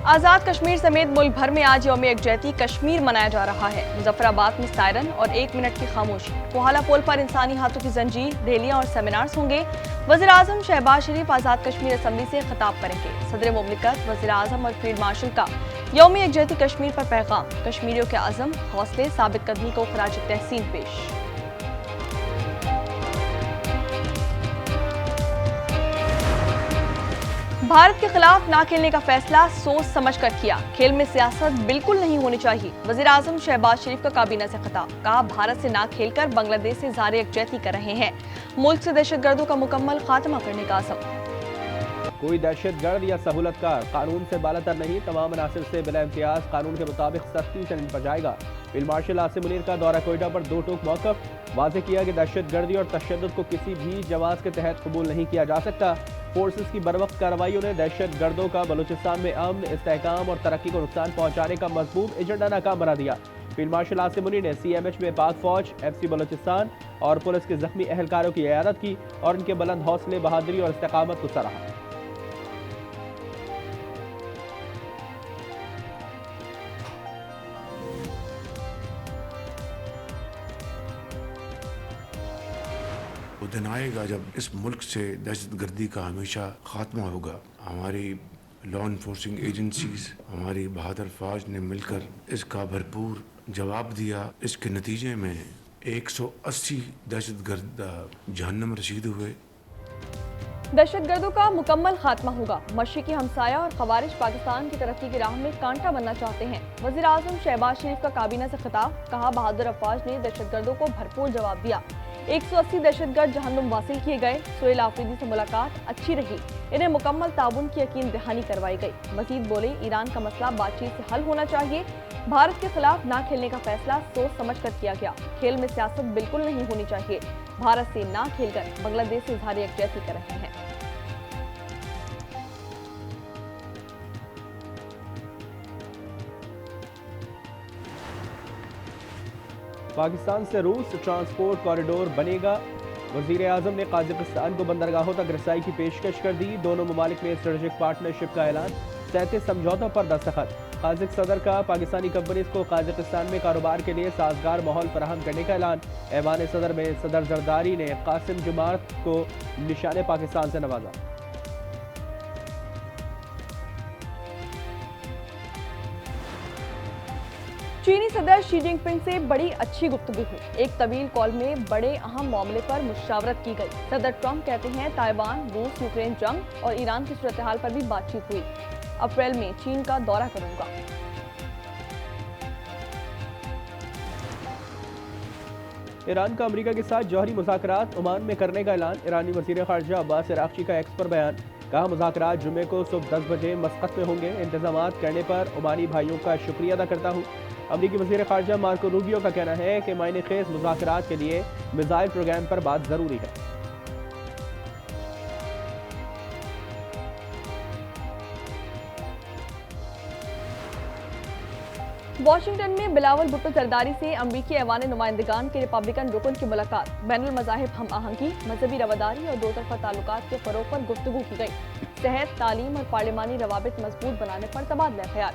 आज़ाद कश्मीर समेत मुल्क भर में आज यौम यकजहती कश्मीर मनाया जा रहा है। मुजफ्फराबाद में सायरन और 1 मिनट की खामोशी। कोहाला पुल पर इंसानी हाथों की जंजीर, रैलियां और सेमिनार्स होंगे। वज़ीर आज़म शहबाज शरीफ आज़ाद कश्मीर असम्बली से खिताब करेंगे। सदर मुमलिकत, वज़ीर आज़म और फील्ड मार्शल का यौम यकजहती कश्मीर पर पैगाम। कश्मीरियों के अज़म, हौसले, साबित कदमी को खराज तहसीन पेश। भारत के खिलाफ ना खेलने का फैसला सोच समझ कर किया। खेल में सियासत बिल्कुल नहीं होनी चाहिए। वज़ीर आज़म शहबाज शरीफ का काबीना से खिताब। कहा, भारत से ना खेलकर बांग्लादेश से इज़हार यकजहती कर रहे हैं। मुल्क से दहशतगर्दों का मुकम्मल खात्मा करने का आज़म। कोई दहशतगर्द या सहूलतकार कानून से बालातर नहीं, तमाम अनासर से बिला इम्तियाज कानून के मुताबिक सख्ती से निपटा जाएगा। फील्ड मार्शल आसिम मुनीर का दौरा कोयटा पर 2 टूक मौक़िफ़। वाज़ेह किया कि दहशतगर्दी और तशद्दुद को किसी भी जवाज़ के तहत कबूल नहीं किया जा सकता। फोर्सेस की बरवक्त कार्रवाइयों ने दहशतगर्दों का बलूचिस्तान में अमन, इस्तेहकाम और तरक्की को नुकसान पहुंचाने का मज़बूत एजेंडा नाकाम बना दिया। फील्ड मार्शल आसिम मुनीर ने CMH में पाक फौज, FC बलूचिस्तान और पुलिस के जख्मी एहलकारों की इयादत की और उनके बुलंद हौसले, बहादुरी और इस्तेकामत को सराहा। वो दिन आएगा जब इस मुल्क से दहशतगर्दी का हमेशा खात्मा होगा। हमारी लॉ इन्फोर्सिंग एजेंसीज, हमारी बहादुर फौज ने मिलकर इसका भरपूर जवाब दिया। इसके नतीजे में 180 दहशतगर्द जहन्नम रसीद हुए। दहशतगर्दों का मुकम्मल खात्मा होगा। मशरिकी हमसाया और खवारिज पाकिस्तान की तरक्की की राह में कांटा बनना चाहते हैं। वज़ीर आज़म शहबाज शरीफ का काबीना से खिताब। कहा, बहादुर अफवाज ने दहशतगर्दों को भरपूर जवाब दिया। 180 दहशतगर्द जहन्नुम वासिल किए गए। सुहेल आफरीदी से मुलाकात अच्छी रही। इन्हें मुकम्मल ताउन की यकीन दहानी करवाई गई। मजीद बोले, ईरान का मसला बातचीत से हल होना चाहिए। भारत के खिलाफ ना खेलने का फैसला सोच समझ कर किया गया। खेल में सियासत बिल्कुल नहीं होनी चाहिए। भारत से ना खेलकर बांग्लादेश से इज़हार यकजहती कर रहे हैं। पाकिस्तान से रूस ट्रांसपोर्ट कॉरिडोर बनेगा। वज़ीर आज़म ने काज़ाकिस्तान को बंदरगाहों तक रसाई की पेशकश कर दी। दोनों ममालिक में स्ट्रेटेजिक पार्टनरशिप का ऐलान। 37 समझौतों पर दस्तखत। काज़ाक सदर का पाकिस्तानी कंपनीज को काज़ाकिस्तान में कारोबार के लिए साजगार माहौल फराहम करने का ऐलान। ऐवान सदर में सदर जरदारी ने कासिम जुमार्त को निशाने पाकिस्तान से नवाजा। चीनी सदर शी जिनपिंग से बड़ी अच्छी गुफ्तगू हुई। एक तवील कॉल में बड़े अहम मामले पर मुशावरत की गई। सदर ट्रंप कहते हैं, ताइवान, रूस यूक्रेन जंग और ईरान की सूरत हाल पर भी बातचीत हुई। अप्रैल में चीन का दौरा करूंगा। ईरान का अमेरिका के साथ जौहरी मुज़ाकरात ओमान में करने का ऐलान। ईरानी वज़ीर ख़ारजा अब्बास अराग़ची का एक्स पर बयान। कहा, मुज़ाकरात जुमे को सुबह 10 बजे मस्कत में होंगे। इंतज़ामात करने पर ओमानी भाइयों का शुक्रिया अदा करता हूँ। अमेरिकी वज़ीर ख़ारजा मार्को रूबियो का कहना है कि मायने खेज़ मुज़ाकरात के लिए मिसाइल प्रोग्राम पर बात ज़रूरी है। वाशिंगटन में बिलावल भुट्टो जरदारी से अमरीकी ऐवान नुमाइंदगान के रिपब्लिकन रुकन की मुलाकात। बैनुल मज़ाहिब हम आहंगी, मजहबी रवादारी और 2 तरफ़ा ताल्लुकात के फ़रोग़ पर गुफ्तगू की गई। सेहत, तालीम और पार्लिमानी रवाबित मजबूत बनाने पर तबादला ख्याल।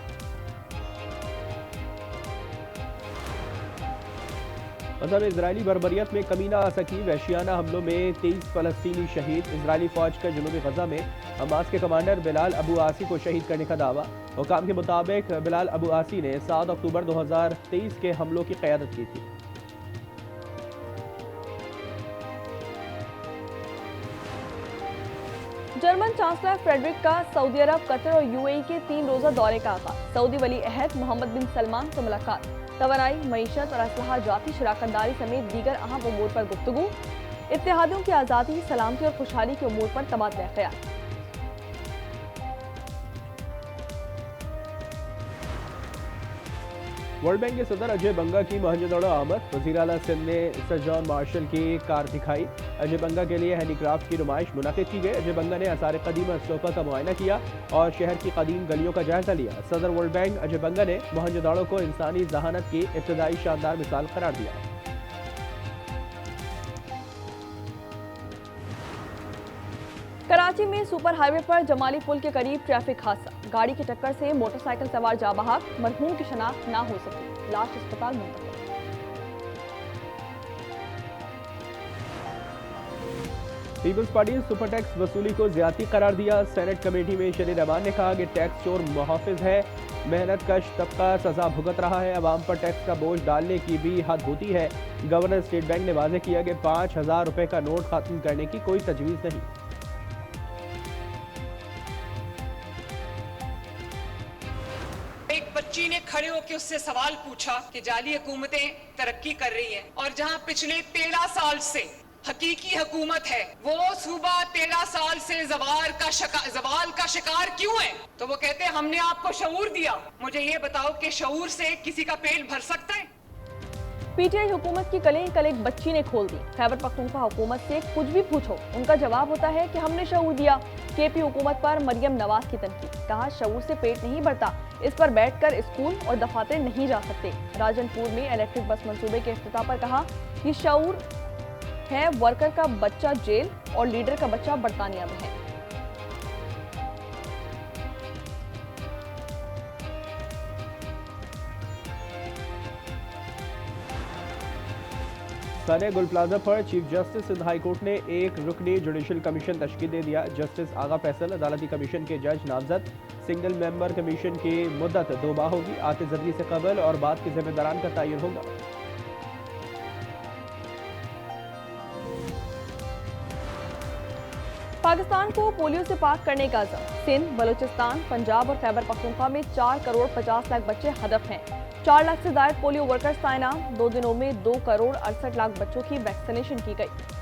मज़हब इजरायली बर्बरियत में कमी न आ सकी। वहशियाना हमलों में 23 फ़लस्तीनी शहीद। इजरायली फ़ौज का जनूबी गज़ा में हमास के कमांडर बिलाल अबू आसी को शहीद करने का दावा। हुकाम के मुताबिक बिलाल अबू आसी ने 7 अक्टूबर 2023 के हमलों की क़यादत की थी। जर्मन चांसलर फ्रेडरिक का सऊदी अरब, कतर और UAE के 3 रोज़ा दौरे का आगाज। सऊदी वली अहद मोहम्मद बिन सलमान से मुलाकात। तवानाई, मईशत और असलहा जाती शराकतदारी समेत दीगर अहम उमूर पर गुफ्तगू। इत्तेहादियों की आज़ादी, सलामती और खुशहाली के उमूर पर तबादला ख्याल। वर्ल्ड बैंक के सदर अजय बंगा की मोहनजोदड़ो आमद। वज़ीर आला सिंध ने सर जॉन मार्शल की कार दिखाई। अजय बंगा के लिए हैंडीक्राफ्ट की नुमाइश मुनक़िद की गई। अजय बंगा ने आसार कदीम अस्तोका का मुआयना किया और शहर की कदीम गलियों का जायजा लिया। सदर वर्ल्ड बैंक अजय बंगा ने मोहनजोदड़ो को इंसानी जहानत की इब्तदाई शानदार मिसाल करार दिया। कराची कराची में सुपर हाईवे पर जमाली पुल के करीब ट्रैफिक हादसा, गाड़ी की टक्कर से मोटरसाइकिल सवार जाँ बहक, मरहूम की शनाख्त ना हो सकी, लाश अस्पताल मुंतकिल। पीपल्स पार्टी ने सुपर टैक्स वसूली को ज्यादती करार दिया। सेनेट कमेटी में शरीर रहमान ने कहा कि टैक्स चोर मुहाफिज है, मेहनत कश तबका सजा भुगत रहा है, अवाम पर टैक्स का बोझ डालने की भी हद होती है। गवर्नर स्टेट बैंक ने वाजे किया कि 5,000 रुपए का नोट खत्म करने की कोई तजवीज़ नहीं। एक बच्ची ने खड़े होकर उससे सवाल पूछा कि जाली हुकूमतें तरक्की कर रही हैं और जहां पिछले 13 साल से हकीकी हुकूमत है, वो सूबा 13 साल से जवाल का शिकार क्यों है? तो वो कहते हैं हमने आपको शऊर दिया। मुझे ये बताओ कि शऊर से किसी का पेट भर सकता है? पीटीआई हुकूमत की कलें कल एक बच्ची ने खोल दी। खैबर पख्तूनख्वा हुकूमत से कुछ भी पूछो, उनका जवाब होता है कि हमने शऊर दिया। केपी हुकूमत पर मरियम नवाज की तनकीद, कहा शऊर से पेट नहीं बढ़ता, इस पर बैठकर स्कूल और दफातर नहीं जा सकते। राजनपुर में इलेक्ट्रिक बस मंसूबे के इफ्तिताह पर कहा कि शऊर है, वर्कर का बच्चा जेल और लीडर का बच्चा बरतानिया में है। सानिया गुल प्लाजा पर chief justice Sindh high court ने एक रुकनी जुडिशल कमीशन तश्कील दे दिया। जस्टिस आगा फैसल अदालती कमीशन के जज नामजद। सिंगल मेंबर कमीशन की मुद्दत 2 माह होगी। आते जर्गी से कबल और बाद के जिम्मेदारान का तयन होगा। पाकिस्तान को पोलियो से पाक करने का अज़म। सिंध, बलूचिस्तान, पंजाब और खैबर पख्तूनख्वा में 4 करोड़ 50 लाख बच्चे हदफ हैं। 4 लाख से ज्यादा पोलियो वर्कर्स तैनात। 2 दिनों में 2 करोड़ 68 लाख बच्चों की वैक्सीनेशन की गई।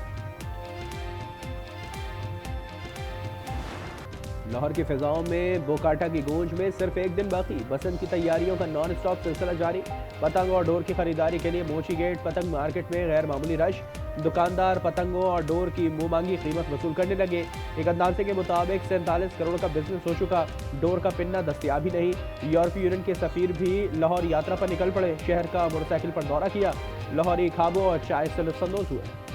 लाहौर की फिजाओं में बोकाटा की गूंज में सिर्फ एक दिन बाकी। बसंत की तैयारियों का नॉन स्टॉप सिलसिला जारी। पतंग और डोर की खरीदारी के लिए मोची गेट पतंग मार्केट में गैर मामूली रश। दुकानदार पतंगों और डोर की मुंह मांगी कीमत वसूल करने लगे। एक अंदाजे के मुताबिक 47 करोड़ का बिजनेस हो चुका। डोर का पिन्ना दस्तियाब ही नहीं। यूरोपीय यूनियन के सफीर भी लाहौर यात्रा पर निकल पड़े। शहर का मोटरसाइकिल पर दौरा किया। लाहौरी खाबों और चाय से लुत्फानंदोज हुए।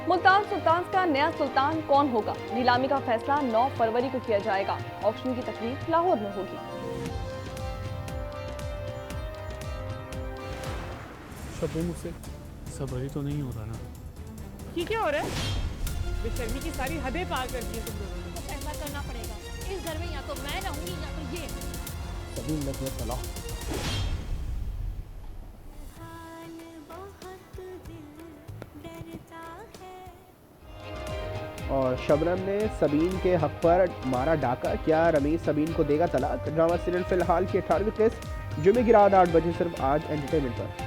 मुल्तान सुल्तान्स का नया सुल्तान कौन होगा? नीलामी का फैसला 9 फरवरी को किया जाएगा। ऑक्शन की तकरीब लाहौर में होगी। शबे मुझसे सब्र तो नहीं हो रहा ना। ये क्या हो रहा है? बेशर्मी की सारी हदें पार कर दी तुम लोगों ने। तो फैसला करना पड़ेगा। इस घर में या तो मैं रहूंगी या तो ये। सभी में तलाक। और शबनम ने सबीन के हक पर मारा डाका, क्या रमीज सबीन को देगा तलाक? ड्रामा सीरियल फिलहाल की 18वीं किस्त जुमे की रात 8 बजे सिर्फ आज एंटरटेनमेंट पर।